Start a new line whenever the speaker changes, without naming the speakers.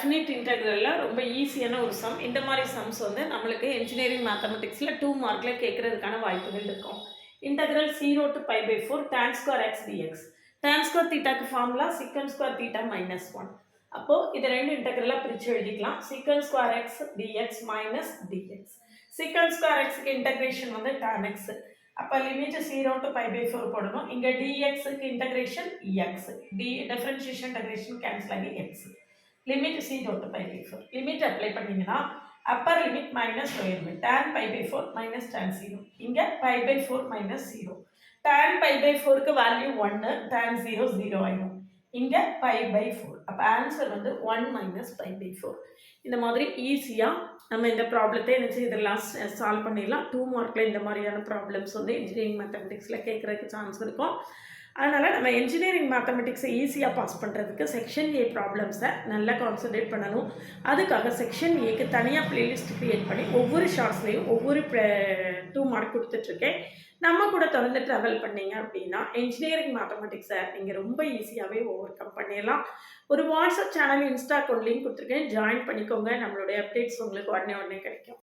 Definite இன்டெக்ரலில் ரொம்ப ஈஸியான ஒரு சம். இந்த மாதிரி சம்ஸ் வந்து நம்மளுக்கு இன்ஜினியரிங் மேத்தமெட்டிக்ஸில் 2 மார்க்கில் கேட்குறதுக்கான வாய்ப்புகள் இருக்கும். Integral 0 to π/4 tan square x d x. tan square தீட்டாக்கு ஃபார்முலா secant ஸ்கொயர் தீட்டா -1. அப்போது இதை ரெண்டு இன்டெக்ரலாக பிரித்து எழுதிக்கலாம். secant square x d x minus d x. secant square எக்ஸுக்கு இன்டெக்ரேஷன் வந்து tan எக்ஸ். அப்போ லிமிட் 0 to π/4 போடணும். இங்கே dxக்கு integration x, differentiation integration cancel ஆகி x. Limit 0 to π/4. Limit apply பண்ணிங்கன்னா upper limit minus lower limit tan π/4 minus tan 0. இங்கே π/4 மைனஸ் 0. tan π/4க்கு வேல்யூ 1, tan 0 0 ஆயிடும். இங்கே π/4. அப்போ ஆன்சர் வந்து 1 மைனஸ் π/4. இந்த மாதிரி ஈஸியாக நம்ம இந்த ப்ராப்ளத்தை நினச்சி இதெல்லாம் சால்வ் பண்ணிடலாம். 2 மார்க்கில் இந்த மாதிரியான ப்ராப்ளம்ஸ் வந்து இன்ஜினியரிங் மேத்தமெட்டிக்ஸில் கேட்குறதுக்கு சான்ஸ் இருக்கும். அதனால் நம்ம இன்ஜினியரிங் மேத்தமெட்டிக்ஸை ஈஸியாக பாஸ் பண்ணுறதுக்கு செக்ஷன் ஏ ப்ராப்ளம்ஸை நல்லா கான்சன்ட்ரேட் பண்ணணும். அதுக்காக செக்ஷன் ஏக்கு தனியாக ப்ளேலிஸ்ட் க்ரியேட் பண்ணி ஒவ்வொரு ஷார்ட்ஸ்லேயும் ஒவ்வொரு 2 மார்க் கொடுத்துட்ருக்கேன். நம்ம கூட தொடர்ந்து ட்ராவல் பண்ணிங்க அப்படின்னா இன்ஜினியரிங் மேத்தமெட்டிக்ஸை நீங்கள் ரொம்ப ஈஸியாகவே ஓவர் கம் பண்ணிடலாம். ஒரு WhatsApp channel, Insta account link கொடுத்துருக்கேன், ஜாயின் பண்ணிக்கோங்க. நம்மளுடைய அப்டேட்ஸ் உங்களுக்கு உடனே கிடைக்கும்.